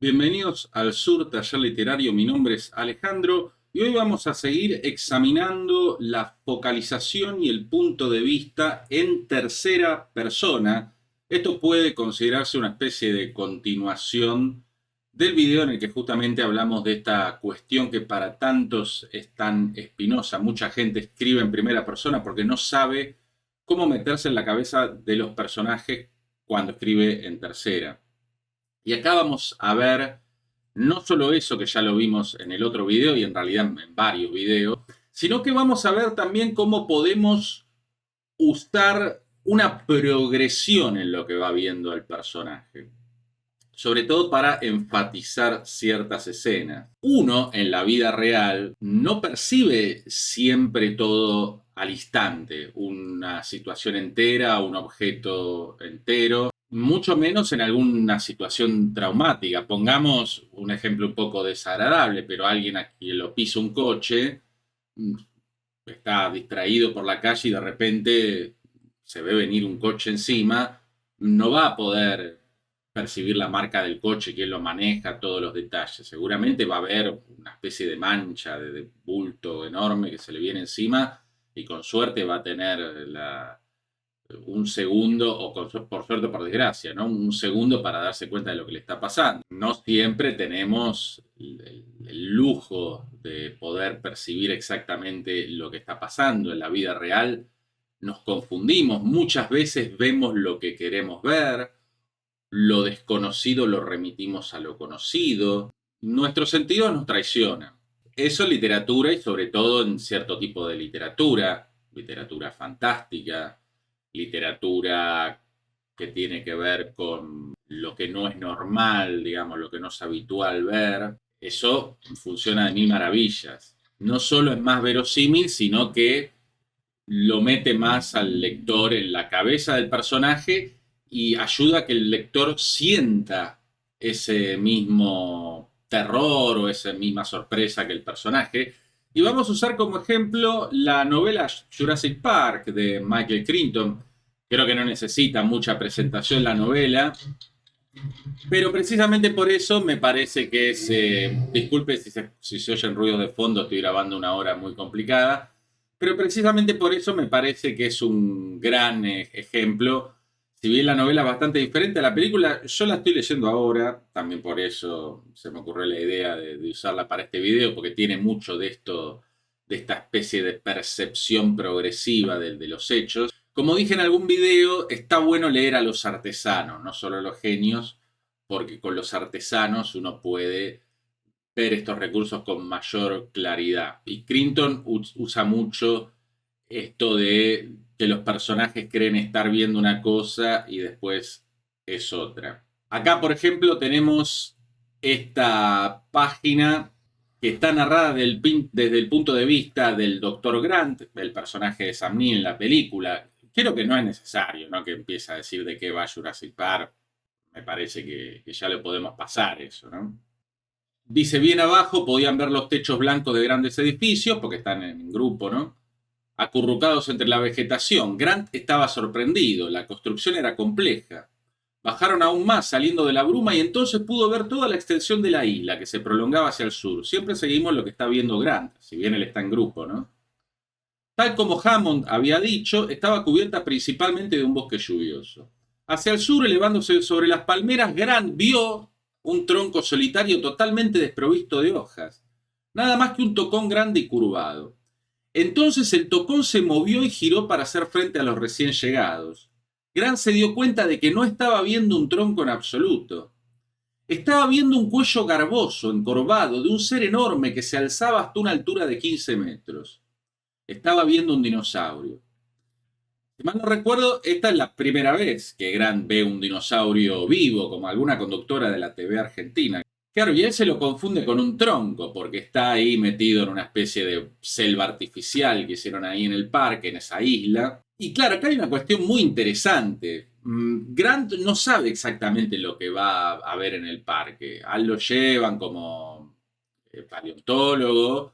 Bienvenidos al Sur Taller Literario, mi nombre es Alejandro y hoy vamos a seguir examinando la focalización y el punto de vista en tercera persona. Esto puede considerarse una especie de continuación del video en el que justamente hablamos de esta cuestión que para tantos es tan espinosa. Mucha gente escribe en primera persona porque no sabe cómo meterse en la cabeza de los personajes cuando escribe en tercera. Y acá vamos a ver no solo eso que ya lo vimos en el otro video y en realidad en varios videos, sino que vamos a ver también cómo podemos usar una progresión en lo que va viendo el personaje. Sobre todo para enfatizar ciertas escenas. Uno, en la vida real, no percibe siempre todo al instante, una situación entera, un objeto entero, mucho menos en alguna situación traumática. Pongamos un ejemplo un poco desagradable, pero alguien a quien lo pisa un coche, está distraído por la calle y de repente se ve venir un coche encima, no va a poder percibir la marca del coche, quién lo maneja, todos los detalles. Seguramente va a haber una especie de mancha, de bulto enorme que se le viene encima y con suerte va a tener un segundo, o por suerte o por desgracia, ¿no? Un segundo para darse cuenta de lo que le está pasando. No siempre tenemos el lujo de poder percibir exactamente lo que está pasando en la vida real. Nos confundimos, muchas veces vemos lo que queremos ver, lo desconocido lo remitimos a lo conocido, nuestros sentidos nos traicionan. Eso en literatura y sobre todo en cierto tipo de literatura, literatura fantástica, literatura que tiene que ver con lo que no es normal, digamos, lo que no es habitual ver. Eso funciona de mil maravillas. No solo es más verosímil, sino que lo mete más al lector en la cabeza del personaje y ayuda a que el lector sienta ese mismo terror o esa misma sorpresa que el personaje. Y vamos a usar como ejemplo la novela Jurassic Park de Michael Crichton. Creo que no necesita mucha presentación la novela, pero precisamente por eso me parece que es... disculpe si se oyen ruidos de fondo, estoy grabando una hora muy complicada, pero precisamente por eso me parece que es un gran ejemplo. Si bien la novela es bastante diferente a la película, yo la estoy leyendo ahora, también por eso se me ocurrió la idea de usarla para este video, porque tiene mucho de esto, de esta especie de percepción progresiva de los hechos. Como dije en algún video, está bueno leer a los artesanos, no solo a los genios, porque con los artesanos uno puede ver estos recursos con mayor claridad. Y Crichton usa mucho esto de que los personajes creen estar viendo una cosa y después es otra. Acá, por ejemplo, tenemos esta página que está narrada desde el punto de vista del Dr. Grant, el personaje de Sam Neill en la película. Creo que no es necesario, ¿no?, que empiece a decir de qué va Jurassic Park. Me parece que ya le podemos pasar eso, ¿no? Dice, bien abajo podían ver los techos blancos de grandes edificios, porque están en grupo, ¿no? Acurrucados entre la vegetación. Grant estaba sorprendido, la construcción era compleja. Bajaron aún más saliendo de la bruma y entonces pudo ver toda la extensión de la isla que se prolongaba hacia el sur. Siempre seguimos lo que está viendo Grant, si bien él está en grupo, ¿no? Tal como Hammond había dicho, estaba cubierta principalmente de un bosque lluvioso. Hacia el sur, elevándose sobre las palmeras, Grant vio un tronco solitario totalmente desprovisto de hojas. Nada más que un tocón grande y curvado. Entonces el tocón se movió y giró para hacer frente a los recién llegados. Grant se dio cuenta de que no estaba viendo un tronco en absoluto. Estaba viendo un cuello garboso, encorvado, de un ser enorme que se alzaba hasta una altura de 15 metros. Estaba viendo un dinosaurio. Si mal no recuerdo, esta es la primera vez que Grant ve un dinosaurio vivo, como alguna conductora de la TV argentina. Claro, y él se lo confunde con un tronco, porque está ahí metido en una especie de selva artificial que hicieron ahí en el parque, en esa isla. Y claro, acá hay una cuestión muy interesante. Grant no sabe exactamente lo que va a ver en el parque. A él lo llevan como paleontólogo,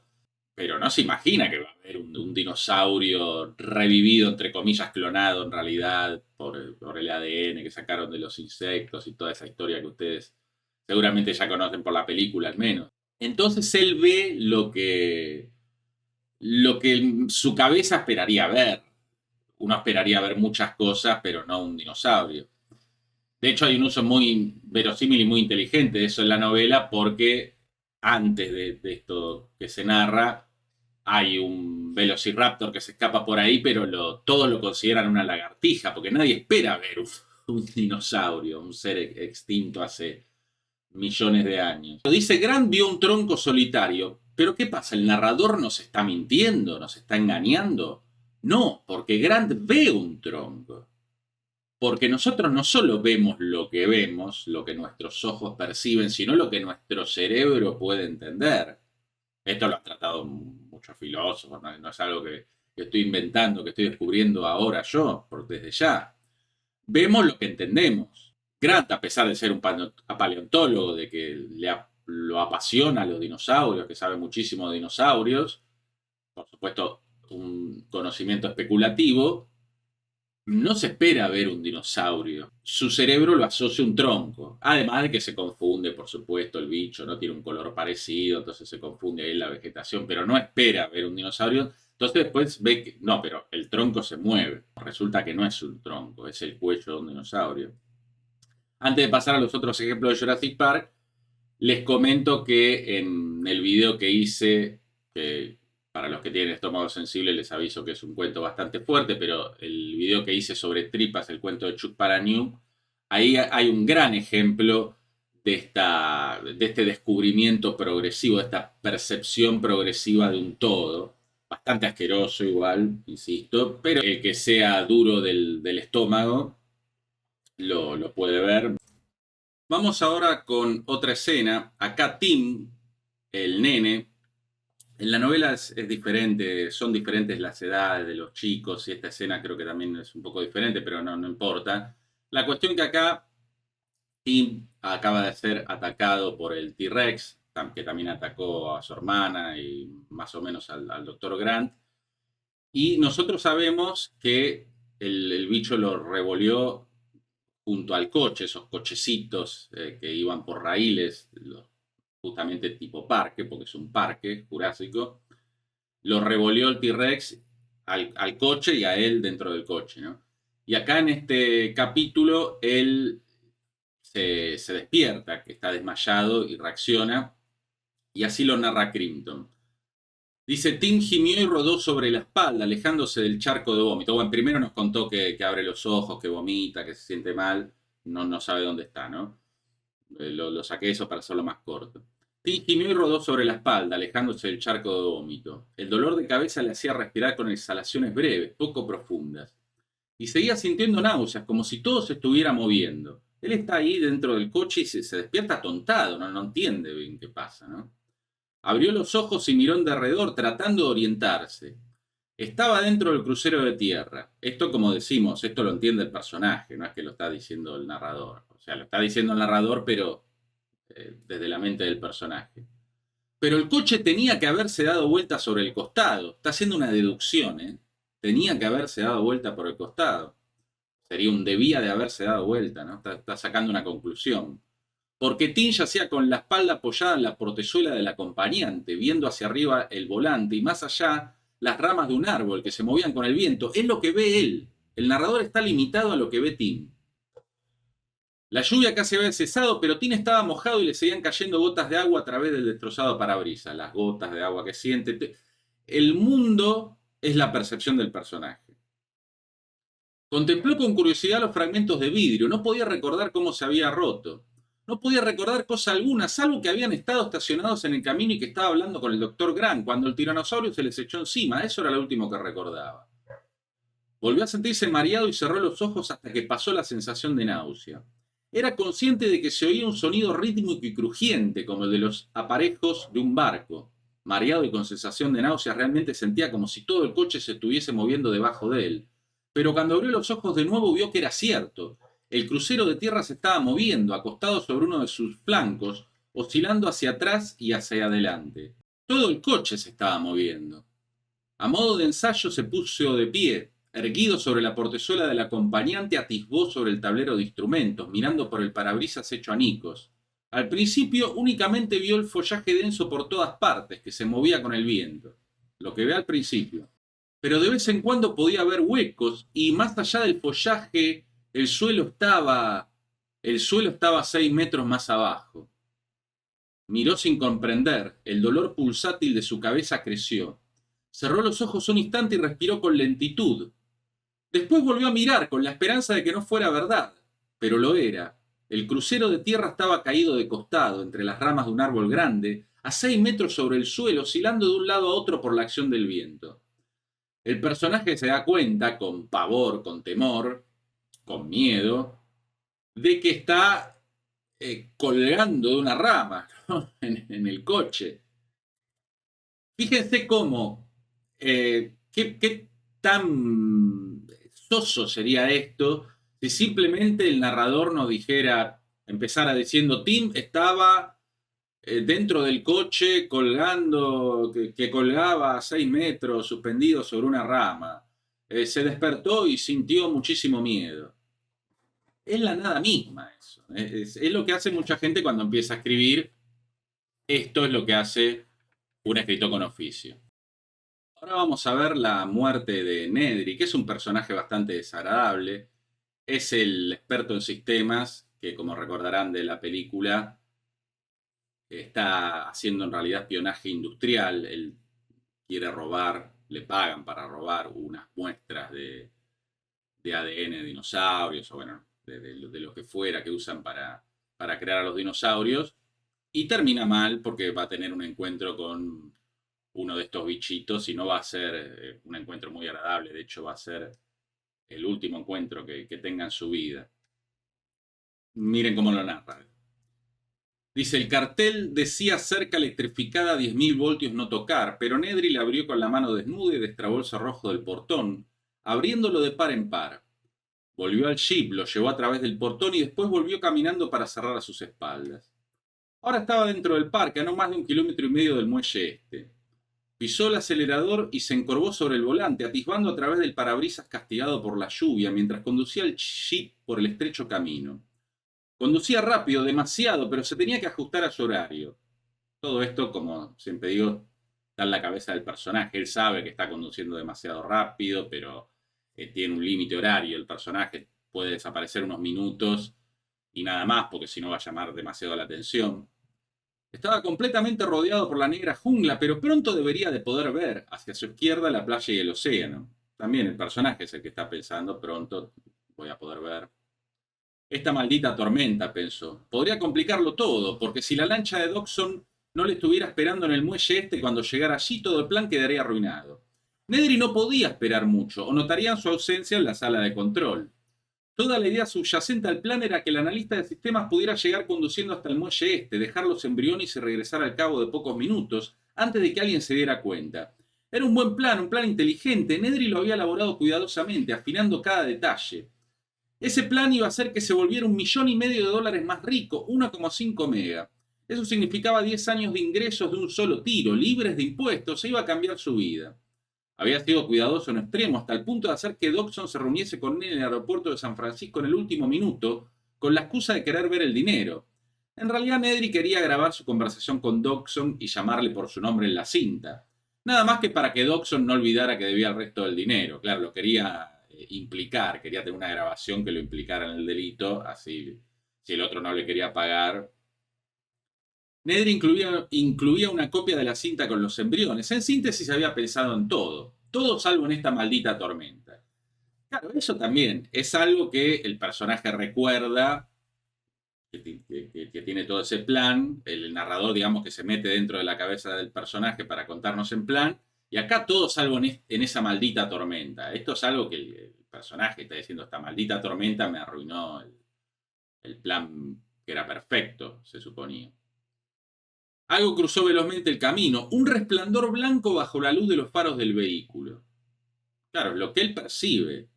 pero no se imagina que va a haber un dinosaurio revivido, entre comillas, clonado en realidad por el ADN que sacaron de los insectos y toda esa historia que ustedes seguramente ya conocen por la película al menos. Entonces él ve lo que su cabeza esperaría ver. Uno esperaría ver muchas cosas, pero no un dinosaurio. De hecho, hay un uso muy verosímil y muy inteligente de eso en la novela, porque antes de esto que se narra, hay un velociraptor que se escapa por ahí, pero todos lo consideran una lagartija, porque nadie espera ver un dinosaurio, un ser extinto hace millones de años. Dice, Grant vio un tronco solitario, pero ¿qué pasa? ¿El narrador nos está mintiendo? ¿Nos está engañando? No, porque Grant ve un tronco. Porque nosotros no solo vemos, lo que nuestros ojos perciben, sino lo que nuestro cerebro puede entender. Esto lo han tratado muchos filósofos, no es algo que estoy inventando, que estoy descubriendo ahora yo, desde ya. Vemos lo que entendemos. Grant, a pesar de ser un paleontólogo, de que lo apasiona a los dinosaurios, que sabe muchísimo de dinosaurios, por supuesto un conocimiento especulativo, no se espera ver un dinosaurio. Su cerebro lo asocia a un tronco. Además de que se confunde, por supuesto, el bicho, ¿no? Tiene un color parecido, entonces se confunde ahí la vegetación, pero no espera ver un dinosaurio. Entonces después ve que, no, pero el tronco se mueve. Resulta que no es un tronco, es el cuello de un dinosaurio. Antes de pasar a los otros ejemplos de Jurassic Park, les comento que en el video que hice, que para los que tienen estómago sensible les aviso que es un cuento bastante fuerte, pero el video que hice sobre tripas, el cuento de Chuck Palahniuk, ahí hay un gran ejemplo de este descubrimiento progresivo, de esta percepción progresiva de un todo. Bastante asqueroso igual, insisto, pero el que sea duro del estómago lo puede ver. Vamos ahora con otra escena. Acá Tim, el nene, en la novela es diferente, son diferentes las edades de los chicos y esta escena creo que también es un poco diferente, pero no importa. La cuestión que acá Tim acaba de ser atacado por el T-Rex, que también atacó a su hermana y más o menos al Dr. Grant. Y nosotros sabemos que el bicho lo revolvió junto al coche, esos cochecitos que iban por raíles, justamente tipo parque, porque es un parque jurásico, lo revolvió el T-Rex al coche y a él dentro del coche, ¿no? Y acá en este capítulo él se despierta, que está desmayado y reacciona, y así lo narra Crichton. Dice, Tim gimió y rodó sobre la espalda, alejándose del charco de vómito. Bueno, primero nos contó que abre los ojos, que vomita, que se siente mal, no sabe dónde está, ¿no? Lo saqué eso para hacerlo más corto. Tim gimió y rodó sobre la espalda, alejándose del charco de vómito. El dolor de cabeza le hacía respirar con exhalaciones breves, poco profundas. Y seguía sintiendo náuseas, como si todo se estuviera moviendo. Él está ahí dentro del coche y se despierta atontado, no entiende bien qué pasa, ¿no? Abrió los ojos y miró en derredor, tratando de orientarse. Estaba dentro del crucero de tierra. Esto, como decimos, esto lo entiende el personaje, no es que lo está diciendo el narrador. O sea, lo está diciendo el narrador, pero desde la mente del personaje. Pero el coche tenía que haberse dado vuelta sobre el costado. Está haciendo una deducción, ¿eh? Tenía que haberse dado vuelta por el costado. Sería un debía de haberse dado vuelta, ¿no? Está sacando una conclusión. Porque Tim yacía con la espalda apoyada en la portezuela del acompañante, viendo hacia arriba el volante y más allá las ramas de un árbol que se movían con el viento. Es lo que ve él. El narrador está limitado a lo que ve Tim. La lluvia casi había cesado, pero Tim estaba mojado y le seguían cayendo gotas de agua a través del destrozado parabrisas. Las gotas de agua que siente. El mundo es la percepción del personaje. Contempló con curiosidad los fragmentos de vidrio. No podía recordar cómo se había roto. No podía recordar cosa alguna, salvo que habían estado estacionados en el camino y que estaba hablando con el Dr. Grant cuando el tiranosaurio se les echó encima. Eso era lo último que recordaba. Volvió a sentirse mareado y cerró los ojos hasta que pasó la sensación de náusea. Era consciente de que se oía un sonido rítmico y crujiente, como el de los aparejos de un barco. Mareado y con sensación de náusea, realmente sentía como si todo el coche se estuviese moviendo debajo de él. Pero cuando abrió los ojos de nuevo vio que era cierto. El crucero de tierra se estaba moviendo, acostado sobre uno de sus flancos, oscilando hacia atrás y hacia adelante. Todo el coche se estaba moviendo. A modo de ensayo se puso de pie, erguido sobre la portezuela del acompañante, atisbó sobre el tablero de instrumentos, mirando por el parabrisas hecho anicos. Al principio únicamente vio el follaje denso por todas partes, que se movía con el viento. Lo que ve al principio. Pero de vez en cuando podía ver huecos, y más allá del follaje, el suelo estaba... El suelo estaba 6 metros más abajo. Miró sin comprender. El dolor pulsátil de su cabeza creció. Cerró los ojos un instante y respiró con lentitud. Después volvió a mirar con la esperanza de que no fuera verdad, pero lo era. El crucero de tierra estaba caído de costado, entre las ramas de un árbol grande, a 6 metros sobre el suelo, oscilando de un lado a otro por la acción del viento. El personaje se da cuenta, con pavor, con temor, con miedo, de que está colgando de una rama, ¿no? en el coche. Fíjense cómo, qué tan soso sería esto si simplemente el narrador nos dijera, empezara diciendo, Tim estaba dentro del coche colgando, que colgaba a 6 metros, suspendido sobre una rama. Se despertó y sintió muchísimo miedo. Es la nada misma eso. Es lo que hace mucha gente cuando empieza a escribir. Esto es lo que hace un escritor con oficio. Ahora vamos a ver la muerte de Nedry, que es un personaje bastante desagradable. Es el experto en sistemas, que como recordarán de la película, está haciendo en realidad espionaje industrial. Él quiere robar, le pagan para robar unas muestras de ADN de dinosaurios, o bueno, de lo que fuera que usan para crear a los dinosaurios. Y termina mal porque va a tener un encuentro con uno de estos bichitos y no va a ser un encuentro muy agradable. De hecho, va a ser el último encuentro que tenga en su vida. Miren cómo lo narra. Dice, el cartel decía cerca electrificada a 10.000 voltios no tocar, pero Nedry le abrió con la mano desnuda y destrabó el cerrojo del portón, abriéndolo de par en par. Volvió al jeep, lo llevó a través del portón y después volvió caminando para cerrar a sus espaldas. Ahora estaba dentro del parque, a no más de 1,5 kilómetros del muelle este. Pisó el acelerador y se encorvó sobre el volante, atisbando a través del parabrisas castigado por la lluvia, mientras conducía el jeep por el estrecho camino. Conducía rápido, demasiado, pero se tenía que ajustar a su horario. Todo esto, como siempre digo, está en la cabeza del personaje. Él sabe que está conduciendo demasiado rápido, pero tiene un límite horario. El personaje puede desaparecer unos minutos y nada más, porque si no va a llamar demasiado la atención. Estaba completamente rodeado por la negra jungla, pero pronto debería de poder ver hacia su izquierda la playa y el océano. También el personaje es el que está pensando, pronto voy a poder ver. Esta maldita tormenta, pensó, podría complicarlo todo, porque si la lancha de Dodgson no le estuviera esperando en el muelle este cuando llegara allí, todo el plan quedaría arruinado. Nedry no podía esperar mucho, o notarían su ausencia en la sala de control. Toda la idea subyacente al plan era que el analista de sistemas pudiera llegar conduciendo hasta el muelle este, dejar los embriones y regresar al cabo de pocos minutos, antes de que alguien se diera cuenta. Era un buen plan, un plan inteligente. Nedry lo había elaborado cuidadosamente, afinando cada detalle. Ese plan iba a hacer que se volviera $1,500,000 más rico, 1,5 mega. Eso significaba 10 años de ingresos de un solo tiro, libres de impuestos, e iba a cambiar su vida. Había sido cuidadoso en extremo, hasta el punto de hacer que Dodgson se reuniese con él en el aeropuerto de San Francisco en el último minuto, con la excusa de querer ver el dinero. En realidad, Nedry quería grabar su conversación con Dodgson y llamarle por su nombre en la cinta. Nada más que para que Dodgson no olvidara que debía el resto del dinero. Claro, lo quería implicar, quería tener una grabación que lo implicara en el delito, así si el otro no le quería pagar. Nedry incluía una copia de la cinta con los embriones. En síntesis, había pensado en todo salvo en esta maldita tormenta. Claro, eso también es algo que el personaje recuerda, que tiene todo ese plan. El narrador, digamos, que se mete dentro de la cabeza del personaje para contarnos en plan. Y acá todo salvo en esa maldita tormenta. Esto es algo que el personaje está diciendo, esta maldita tormenta me arruinó el plan que era perfecto, se suponía. Algo cruzó velozmente el camino, un resplandor blanco bajo la luz de los faros del vehículo. Claro, lo que él percibe.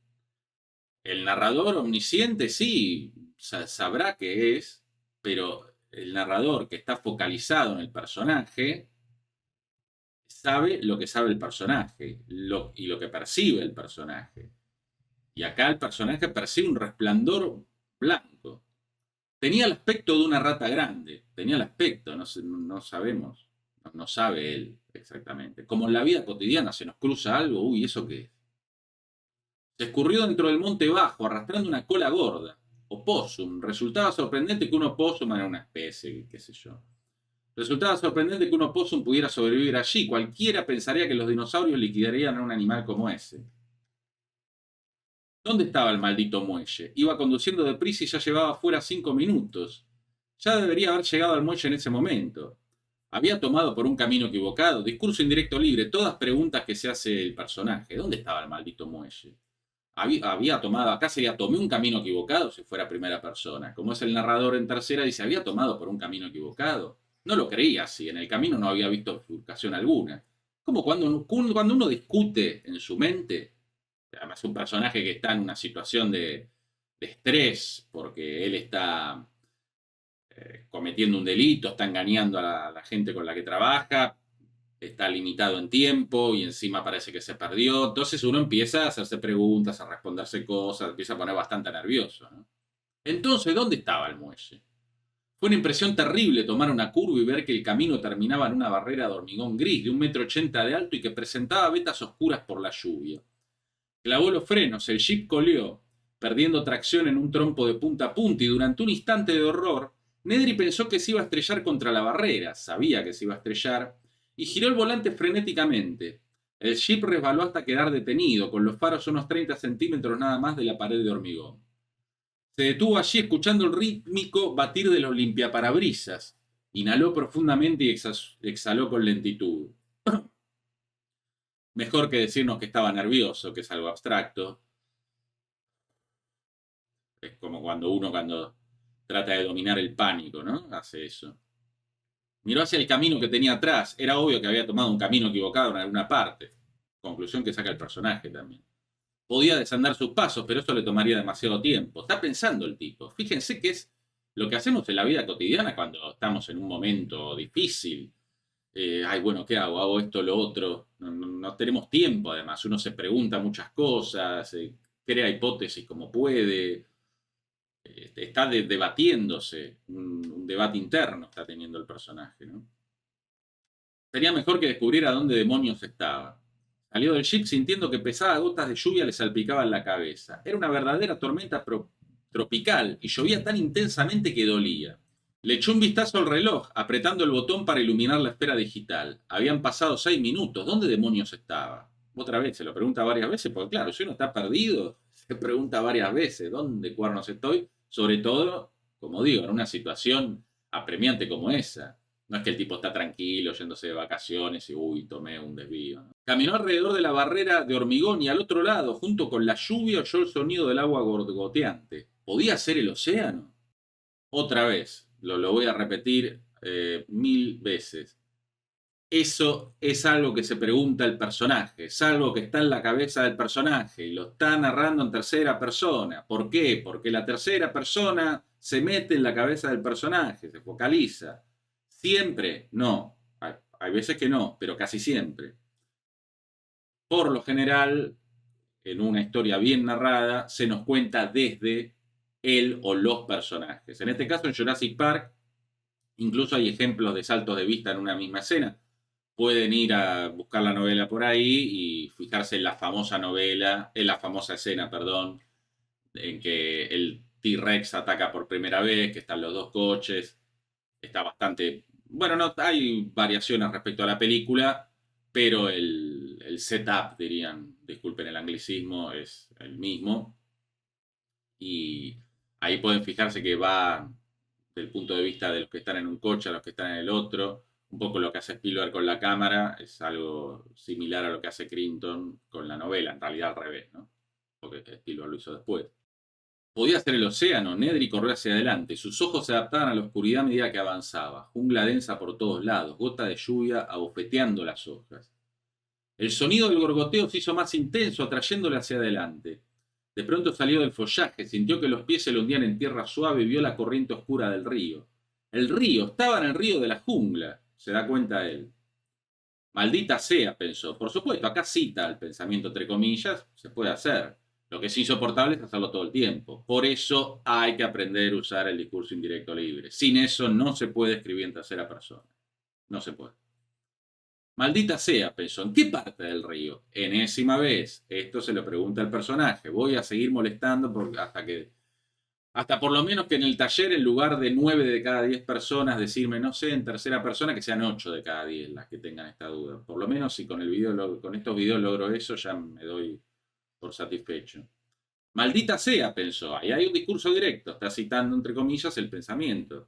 El narrador omnisciente sí sabrá qué es, pero el narrador que está focalizado en el personaje sabe lo que sabe el personaje y lo que percibe el personaje. Y acá el personaje percibe un resplandor blanco. Tenía el aspecto de una rata grande, tenía el aspecto, no sabemos, no sabe él exactamente. Como en la vida cotidiana se nos cruza algo, uy, ¿eso qué es? Se escurrió dentro del monte bajo, arrastrando una cola gorda. Opossum. Resultaba sorprendente que un opossum era una especie, qué sé yo. Resultaba sorprendente que un opossum pudiera sobrevivir allí. Cualquiera pensaría que los dinosaurios liquidarían a un animal como ese. ¿Dónde estaba el maldito muelle? Iba conduciendo deprisa y ya llevaba fuera 5 minutos. Ya debería haber llegado al muelle en ese momento. Había tomado por un camino equivocado. Discurso indirecto libre. Todas preguntas que se hace el personaje. ¿Dónde estaba el maldito muelle? Había tomado, acá sería tomé un camino equivocado si fuera primera persona. Como es el narrador en tercera, dice, había tomado por un camino equivocado. No lo creía así, en el camino no había visto bifurcación alguna. Como cuando uno discute en su mente, además un personaje que está en una situación de estrés, porque él está cometiendo un delito, está engañando a la gente con la que trabaja, está limitado en tiempo y encima parece que se perdió. Entonces uno empieza a hacerse preguntas, a responderse cosas, empieza a poner bastante nervioso, ¿no? Entonces, ¿dónde estaba el muelle? Fue una impresión terrible tomar una curva y ver que el camino terminaba en una barrera de hormigón gris de 1,80 m de alto y que presentaba vetas oscuras por la lluvia. Clavó los frenos, el jeep coleó, perdiendo tracción en un trompo de punta a punta y durante un instante de horror, Nedry pensó que se iba a estrellar contra la barrera, sabía que se iba a estrellar, y giró el volante frenéticamente. El jeep resbaló hasta quedar detenido, con los faros a unos 30 centímetros nada más de la pared de hormigón. Se detuvo allí escuchando el rítmico batir de los limpiaparabrisas. Inhaló profundamente y exhaló con lentitud. Mejor que decirnos que estaba nervioso, que es algo abstracto. Es como cuando trata de dominar el pánico, ¿no? Hace eso. Miró hacia el camino que tenía atrás. Era obvio que había tomado un camino equivocado en alguna parte. Conclusión que saca el personaje también. Podía desandar sus pasos, pero eso le tomaría demasiado tiempo. Está pensando el tipo. Fíjense que es lo que hacemos en la vida cotidiana cuando estamos en un momento difícil. Ay, bueno, ¿qué hago? Hago esto, lo otro. No tenemos tiempo, además. Uno se pregunta muchas cosas, crea hipótesis como puede. Está debatiéndose, un debate interno está teniendo el personaje, ¿no? Sería mejor que descubriera dónde demonios estaba. Salió del jeep sintiendo que pesadas gotas de lluvia le salpicaban la cabeza. Era una verdadera tormenta tropical y llovía tan intensamente que dolía. Le echó un vistazo al reloj, apretando el botón para iluminar la esfera digital. Habían pasado 6 minutos. ¿Dónde demonios estaba? Otra vez, se lo pregunta varias veces, porque claro, si uno está perdido, se pregunta varias veces, ¿dónde cuernos estoy? Sobre todo, como digo, en una situación apremiante como esa. No es que el tipo está tranquilo, yéndose de vacaciones y, uy, tomé un desvío, ¿no? Caminó alrededor de la barrera de hormigón y al otro lado, junto con la lluvia, oyó el sonido del agua goteante. ¿Podía ser el océano? Otra vez, lo voy a repetir 1000 veces. Eso es algo que se pregunta el personaje, es algo que está en la cabeza del personaje y lo está narrando en tercera persona. ¿Por qué? Porque la tercera persona se mete en la cabeza del personaje, se focaliza. Siempre, no. Hay veces que no, pero casi siempre. Por lo general, en una historia bien narrada, se nos cuenta desde él o los personajes. En este caso, en Jurassic Park, incluso hay ejemplos de saltos de vista en una misma escena. Pueden ir a buscar la novela por ahí y fijarse en la famosa novela, en la famosa escena, perdón, en que el T-Rex ataca por primera vez, que están los dos coches. Está bastante... Bueno, no hay variaciones respecto a la película, pero el setup, dirían, disculpen el anglicismo, es el mismo. Y ahí pueden fijarse que va del punto de vista de los que están en un coche a los que están en el otro. Un poco lo que hace Spielberg con la cámara es algo similar a lo que hace Crichton con la novela, en realidad al revés, ¿no? Porque Spielberg lo hizo después. Podía ser el océano. Nedry corrió hacia adelante. Sus ojos se adaptaban a la oscuridad a medida que avanzaba. Jungla densa por todos lados, gota de lluvia abofeteando las hojas. El sonido del gorgoteo se hizo más intenso, atrayéndole hacia adelante. De pronto salió del follaje, sintió que los pies se le hundían en tierra suave y vio la corriente oscura del río. El río, estaba en el río de la jungla, se da cuenta él. Maldita sea, pensó. Por supuesto, acá cita el pensamiento entre comillas, se puede hacer. Lo que es insoportable es hacerlo todo el tiempo. Por eso hay que aprender a usar el discurso indirecto libre. Sin eso no se puede escribir en tercera persona. No se puede. Maldita sea, pensó. ¿En qué parte del río? Enésima vez. Esto se lo pregunta al personaje. Voy a seguir molestando hasta por lo menos que en el taller, en lugar de 9 de cada 10 personas decirme, no sé, en tercera persona, que sean 8 de cada 10 las que tengan esta duda. Por lo menos si con con estos videos logro eso, ya me doy por satisfecho. Maldita sea, pensó. Ahí hay un discurso directo. Está citando, entre comillas, el pensamiento.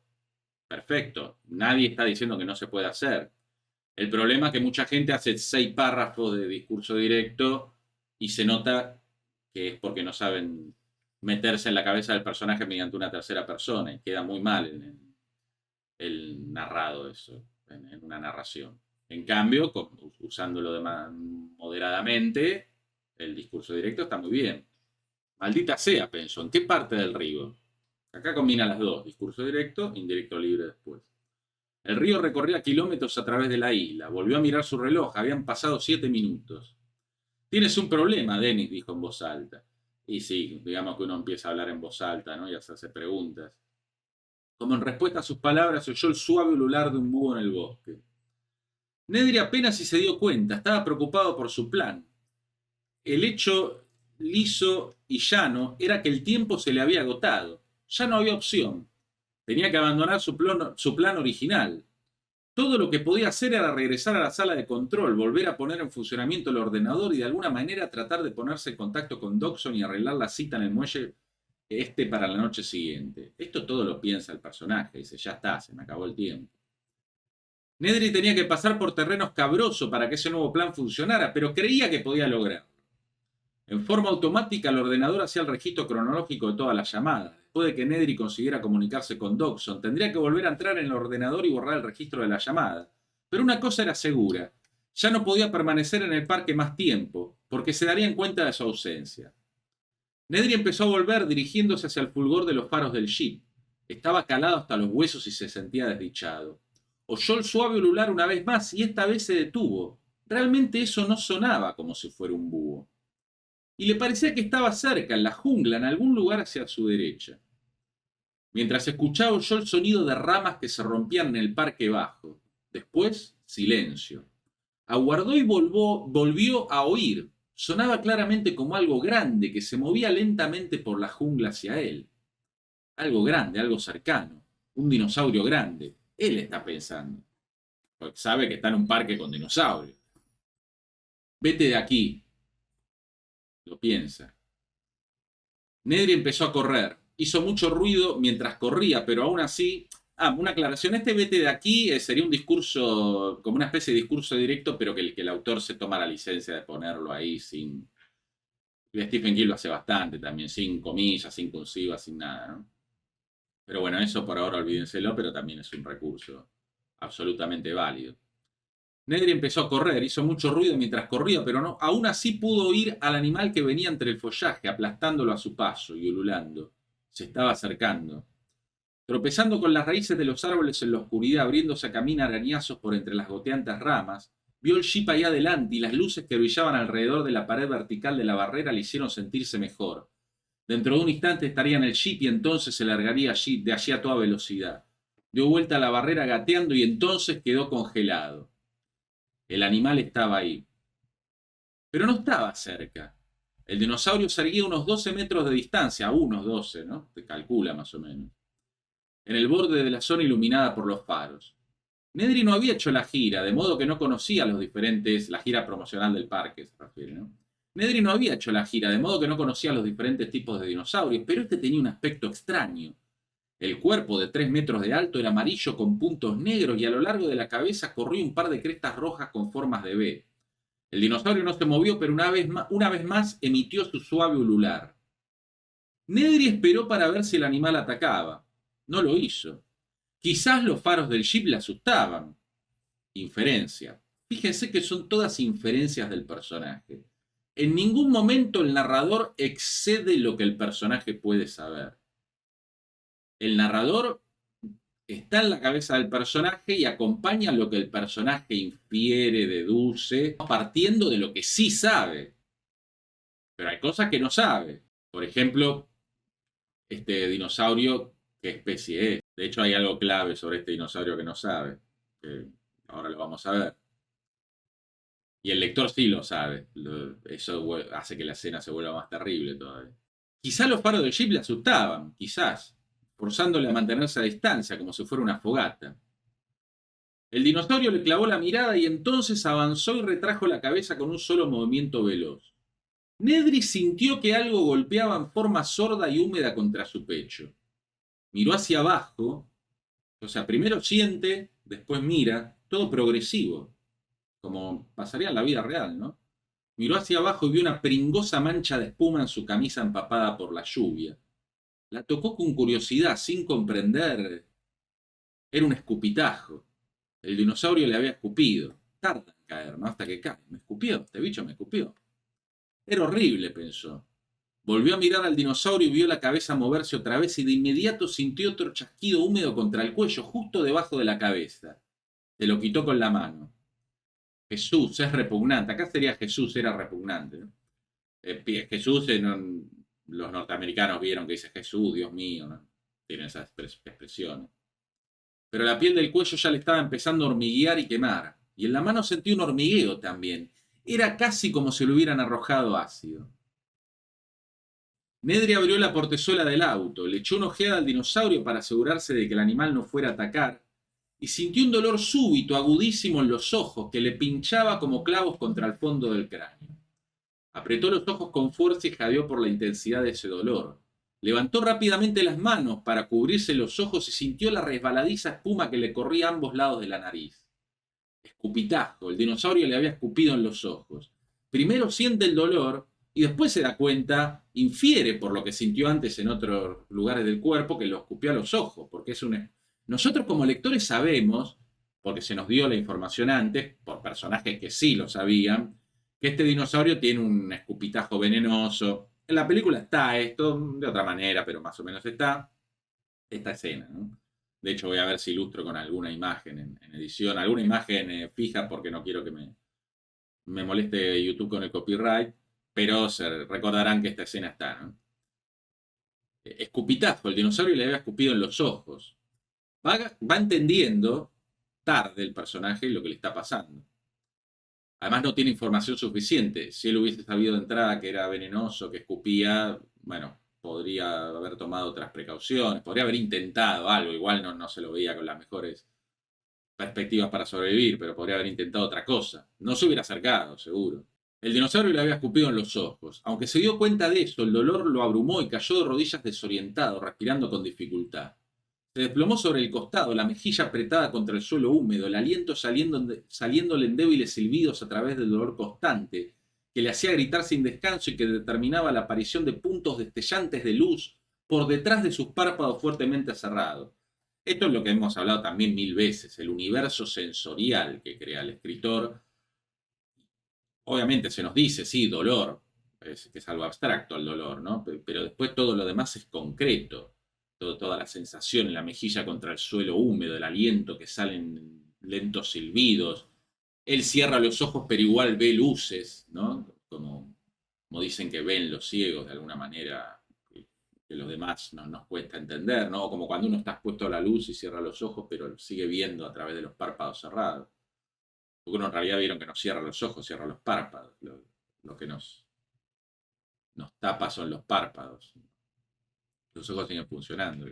Perfecto. Nadie está diciendo que no se puede hacer. El problema es que mucha gente hace 6 párrafos de discurso directo y se nota que es porque no saben meterse en la cabeza del personaje mediante una tercera persona y queda muy mal en el narrado eso, en una narración. En cambio, usándolo moderadamente, el discurso directo está muy bien. Maldita sea, pensó, ¿en qué parte del río? Acá combina las dos, discurso directo, indirecto libre después. El río recorría kilómetros a través de la isla. Volvió a mirar su reloj. Habían pasado 7 minutos. Tienes un problema, Dennis, dijo en voz alta. Y sí, digamos que uno empieza a hablar en voz alta, ¿no? Y a hacerse preguntas. Como en respuesta a sus palabras, oyó el suave ulular de un búho en el bosque. Nedry apenas si se dio cuenta. Estaba preocupado por su plan. El hecho liso y llano era que el tiempo se le había agotado. Ya no había opción. Tenía que abandonar su plan original. Todo lo que podía hacer era regresar a la sala de control, volver a poner en funcionamiento el ordenador y de alguna manera tratar de ponerse en contacto con Dodgson y arreglar la cita en el muelle para la noche siguiente. Esto todo lo piensa el personaje, dice, ya está, se me acabó el tiempo. Nedry tenía que pasar por terreno escabroso para que ese nuevo plan funcionara, pero creía que podía lograrlo. En forma automática el ordenador hacía el registro cronológico de todas las llamadas. Después de que Nedry consiguiera comunicarse con Dodgson, tendría que volver a entrar en el ordenador y borrar el registro de la llamada. Pero una cosa era segura, ya no podía permanecer en el parque más tiempo, porque se darían cuenta de su ausencia. Nedry empezó a volver dirigiéndose hacia el fulgor de los faros del jeep. Estaba calado hasta los huesos y se sentía desdichado. Oyó el suave ulular una vez más y esta vez se detuvo. Realmente eso no sonaba como si fuera un búho. Y le parecía que estaba cerca, en la jungla, en algún lugar hacia su derecha. Mientras escuchaba, oyó el sonido de ramas que se rompían en el parque bajo. Después, silencio. Aguardó y volvió a oír. Sonaba claramente como algo grande que se movía lentamente por la jungla hacia él. Algo grande, algo cercano. Un dinosaurio grande. Él está pensando. Porque sabe que está en un parque con dinosaurios. Vete de aquí, lo piensa. Nedry empezó a correr. Hizo mucho ruido mientras corría, pero aún así... una aclaración. Este vete de aquí sería un discurso, como una especie de discurso directo, pero que el autor se toma la licencia de ponerlo ahí sin... Stephen King lo hace bastante también, sin comillas, sin cursivas, sin nada, ¿no? Pero bueno, eso por ahora olvídenselo, pero también es un recurso absolutamente válido. Nedry empezó a correr, hizo mucho ruido mientras corría, pero no, aún así pudo oír al animal que venía entre el follaje, aplastándolo a su paso y ululando. Se estaba acercando. Tropezando con las raíces de los árboles en la oscuridad, abriéndose a camino arañazos por entre las goteantes ramas, vio el jeep ahí adelante y las luces que brillaban alrededor de la pared vertical de la barrera le hicieron sentirse mejor. Dentro de un instante estaría en el jeep y entonces se largaría de allí a toda velocidad. Dio vuelta a la barrera gateando y entonces quedó congelado. El animal estaba ahí. Pero no estaba cerca. El dinosaurio se erguía a unos 12 metros de distancia, a unos 12, ¿no? Te calcula más o menos. En el borde de la zona iluminada por los faros. Nedry no había hecho la gira, de modo que no conocía la gira promocional del parque, se refiere, ¿no? Nedry no había hecho la gira, de modo que no conocía los diferentes tipos de dinosaurios, pero este tenía un aspecto extraño. El cuerpo, de 3 metros de alto, era amarillo con puntos negros y a lo largo de la cabeza corría un par de crestas rojas con formas de V. El dinosaurio no se movió, pero una vez más emitió su suave ulular. Nedry esperó para ver si el animal atacaba. No lo hizo. Quizás los faros del jeep le asustaban. Inferencia. Fíjense que son todas inferencias del personaje. En ningún momento el narrador excede lo que el personaje puede saber. El narrador está en la cabeza del personaje y acompaña lo que el personaje infiere, deduce, partiendo de lo que sí sabe. Pero hay cosas que no sabe. Por ejemplo, este dinosaurio, ¿qué especie es? De hecho, hay algo clave sobre este dinosaurio que no sabe, que ahora lo vamos a ver. Y el lector sí lo sabe. Eso hace que la escena se vuelva más terrible todavía. Quizá los faros del jeep le asustaban, quizás, forzándole a mantenerse a distancia, como si fuera una fogata. El dinosaurio le clavó la mirada y entonces avanzó y retrajo la cabeza con un solo movimiento veloz. Nedry sintió que algo golpeaba en forma sorda y húmeda contra su pecho. Miró hacia abajo, o sea, primero siente, después mira, todo progresivo, como pasaría en la vida real, ¿no? Miró hacia abajo y vio una pringosa mancha de espuma en su camisa empapada por la lluvia. La tocó con curiosidad, sin comprender. Era un escupitajo. El dinosaurio le había escupido. Tarda en caer, ¿no? Hasta que cae. Me escupió, este bicho me escupió. Era horrible, pensó. Volvió a mirar al dinosaurio y vio la cabeza moverse otra vez y de inmediato sintió otro chasquido húmedo contra el cuello, justo debajo de la cabeza. Se lo quitó con la mano. Jesús, es repugnante. Acá sería Jesús, era repugnante, ¿no? Jesús, los norteamericanos vieron que dice Jesús, Dios mío, ¿no? Tienen esas expresiones. Pero la piel del cuello ya le estaba empezando a hormiguear y quemar. Y en la mano sentí un hormigueo también. Era casi como si le hubieran arrojado ácido. Nedry abrió la portezuela del auto, le echó una ojeada al dinosaurio para asegurarse de que el animal no fuera a atacar, y sintió un dolor súbito, agudísimo en los ojos, que le pinchaba como clavos contra el fondo del cráneo. Apretó los ojos con fuerza y jadeó por la intensidad de ese dolor. Levantó rápidamente las manos para cubrirse los ojos y sintió la resbaladiza espuma que le corría a ambos lados de la nariz. Escupitajo, el dinosaurio le había escupido en los ojos. Primero siente el dolor y después se da cuenta, infiere por lo que sintió antes en otros lugares del cuerpo, que lo escupió a los ojos, porque es un... Nosotros como lectores sabemos, porque se nos dio la información antes, por personajes que sí lo sabían, que este dinosaurio tiene un escupitajo venenoso. En la película está esto, de otra manera, pero más o menos está esta escena, ¿no? De hecho, voy a ver si ilustro con alguna imagen en edición, alguna imagen fija, porque no quiero que me moleste YouTube con el copyright, pero se recordarán que esta escena está, ¿no? Escupitajo, el dinosaurio le había escupido en los ojos. Va entendiendo tarde el personaje lo que le está pasando. Además no tiene información suficiente. Si él hubiese sabido de entrada que era venenoso, que escupía, bueno, podría haber tomado otras precauciones, podría haber intentado algo, igual no se lo veía con las mejores perspectivas para sobrevivir, pero podría haber intentado otra cosa. No se hubiera acercado, seguro. El dinosaurio le había escupido en los ojos. Aunque se dio cuenta de eso, el dolor lo abrumó y cayó de rodillas desorientado, respirando con dificultad. Se desplomó sobre el costado, la mejilla apretada contra el suelo húmedo, el aliento saliéndole en débiles silbidos a través del dolor constante, que le hacía gritar sin descanso y que determinaba la aparición de puntos destellantes de luz por detrás de sus párpados fuertemente cerrados. Esto es lo que hemos hablado también 1000 veces, el universo sensorial que crea el escritor. Obviamente se nos dice, sí, dolor, que es algo abstracto el dolor, ¿no? Pero después todo lo demás es concreto. Toda la sensación en la mejilla contra el suelo húmedo, el aliento que salen lentos silbidos. Él cierra los ojos pero igual ve luces, ¿no? Como dicen que ven los ciegos de alguna manera, que los demás no nos cuesta entender, ¿no? Como cuando uno está expuesto a la luz y cierra los ojos pero sigue viendo a través de los párpados cerrados. Porque uno en realidad vieron que no cierra los ojos, cierra los párpados. Lo que nos tapa son los párpados. Los ojos siguen funcionando.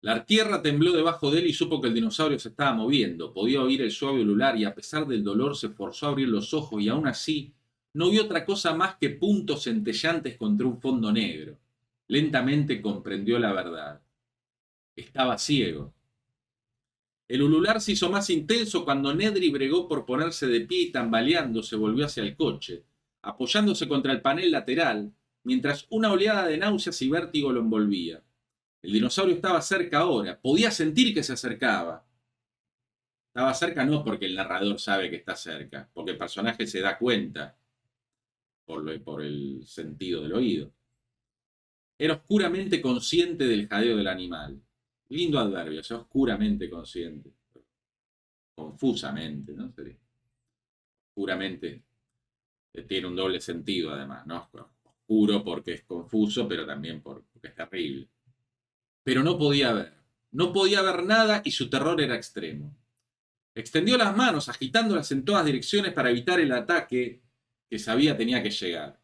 La tierra tembló debajo de él y supo que el dinosaurio se estaba moviendo. Podía oír el suave ulular y a pesar del dolor se forzó a abrir los ojos y aún así no vio otra cosa más que puntos centellantes contra un fondo negro. Lentamente comprendió la verdad. Estaba ciego. El ulular se hizo más intenso cuando Nedry bregó por ponerse de pie y tambaleando se volvió hacia el coche, apoyándose contra el panel lateral, mientras una oleada de náuseas y vértigo lo envolvía. El dinosaurio estaba cerca ahora, podía sentir que se acercaba. Estaba cerca no porque el narrador sabe que está cerca, porque el personaje se da cuenta por el sentido del oído. Era oscuramente consciente del jadeo del animal. Lindo adverbio, o sea, oscuramente consciente. Confusamente, ¿no? Sería. Oscuramente tiene un doble sentido además, ¿no? Oscuro porque es confuso, pero también porque es terrible. Pero no podía ver nada y su terror era extremo. Extendió las manos, agitándolas en todas direcciones para evitar el ataque que sabía tenía que llegar.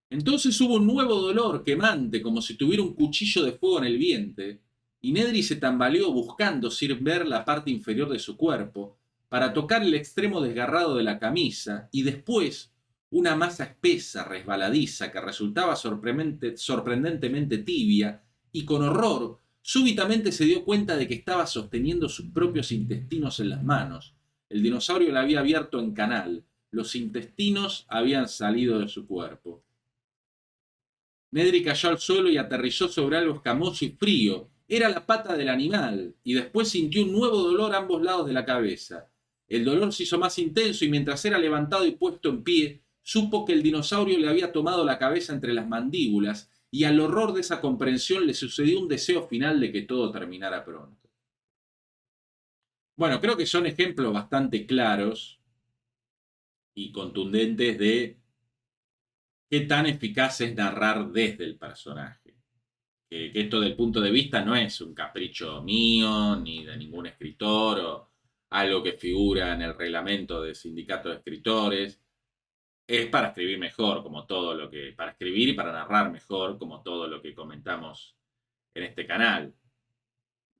Entonces hubo un nuevo dolor quemante, como si tuviera un cuchillo de fuego en el vientre, y Nedry se tambaleó buscando sin ver la parte inferior de su cuerpo, para tocar el extremo desgarrado de la camisa, y después una masa espesa, resbaladiza, que resultaba sorprendentemente tibia, y con horror, súbitamente se dio cuenta de que estaba sosteniendo sus propios intestinos en las manos. El dinosaurio la había abierto en canal, los intestinos habían salido de su cuerpo. Nedry cayó al suelo y aterrizó sobre algo escamoso y frío. Era la pata del animal, y después sintió un nuevo dolor a ambos lados de la cabeza. El dolor se hizo más intenso y mientras era levantado y puesto en pie, supo que el dinosaurio le había tomado la cabeza entre las mandíbulas, y al horror de esa comprensión le sucedió un deseo final de que todo terminara pronto. Bueno, creo que son ejemplos bastante claros y contundentes de qué tan eficaz es narrar desde el personaje. Que esto del punto de vista no es un capricho mío ni de ningún escritor o algo que figura en el reglamento del sindicato de escritores. Es para escribir mejor, como todo lo que. Para escribir y para narrar mejor, como todo lo que comentamos en este canal.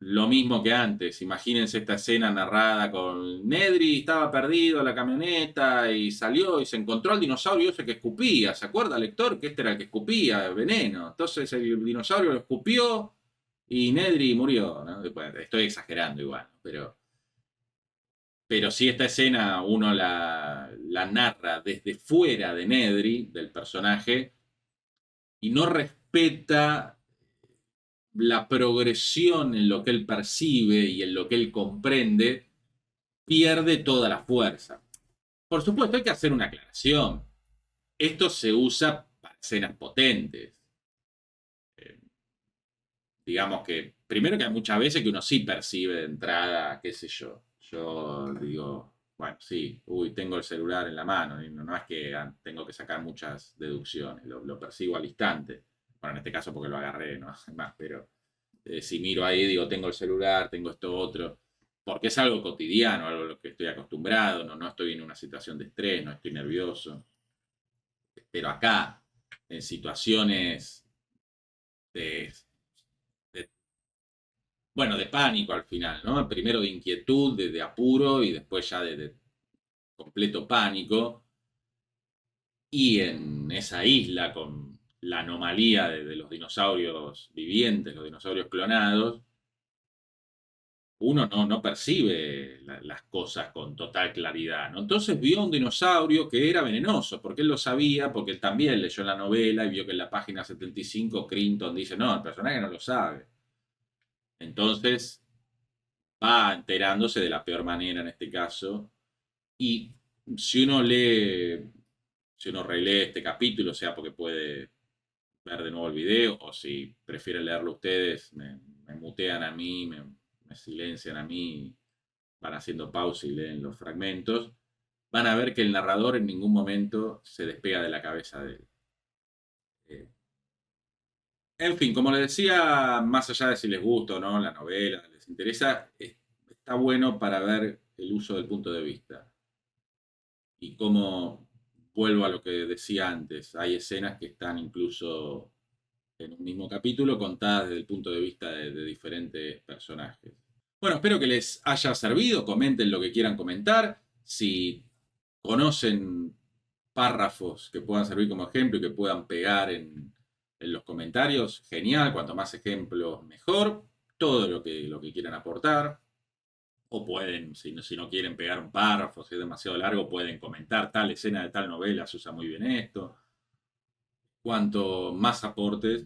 Lo mismo que antes, imagínense esta escena narrada con Nedry, estaba perdido en la camioneta y salió y se encontró al dinosaurio ese que escupía. ¿Se acuerda, lector? Que este era el que escupía, veneno. Entonces el dinosaurio lo escupió y Nedry murió, ¿no? Después, estoy exagerando igual, pero si esta escena uno la narra desde fuera de Nedry, del personaje, y no respeta la progresión en lo que él percibe y en lo que él comprende, pierde toda la fuerza. Por supuesto, hay que hacer una aclaración. Esto se usa para escenas potentes. Eh, digamos que, primero que hay muchas veces que uno sí percibe de entrada, qué sé yo. Yo digo, bueno, sí, uy, tengo el celular en la mano. Y no es que tengo que sacar muchas deducciones, lo percibo al instante. Bueno, en este caso porque lo agarré, no hace más, pero si miro ahí, digo, tengo el celular, tengo esto otro, porque es algo cotidiano, algo a lo que estoy acostumbrado, no estoy en una situación de estrés, no estoy nervioso. Pero acá, en situaciones de, de bueno, de pánico al final, ¿no? Primero de inquietud, de apuro y después ya de completo pánico. Y en esa isla con la anomalía de los dinosaurios vivientes, los dinosaurios clonados, uno no percibe las cosas con total claridad, ¿no? Entonces vio un dinosaurio que era venenoso, porque él lo sabía, porque él también leyó la novela y vio que en la página 75 Crinton dice, no, el personaje no lo sabe. Entonces va enterándose de la peor manera en este caso. Y si uno lee, si uno relee este capítulo, sea porque puede ver de nuevo el video, o si prefieren leerlo ustedes, me mutean a mí, me silencian a mí, van haciendo pausa y leen los fragmentos, van a ver que el narrador en ningún momento se despega de la cabeza de él. Eh, en fin, como les decía, más allá de si les gusta o no la novela, les interesa, está bueno para ver el uso del punto de vista. Y cómo, vuelvo a lo que decía antes, hay escenas que están incluso en un mismo capítulo contadas desde el punto de vista de diferentes personajes. Bueno, espero que les haya servido, comenten lo que quieran comentar, si conocen párrafos que puedan servir como ejemplo y que puedan pegar en los comentarios, genial, cuanto más ejemplos mejor, todo lo que quieran aportar, o pueden, si no quieren pegar un párrafo, si es demasiado largo, pueden comentar tal escena de tal novela, se usa muy bien esto. Cuanto más aportes,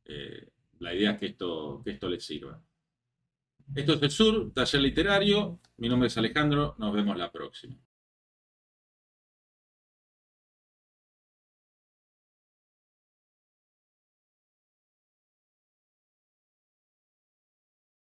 eh, la idea es que esto les sirva. Esto es El Sur, Taller Literario. Mi nombre es Alejandro. Nos vemos la próxima.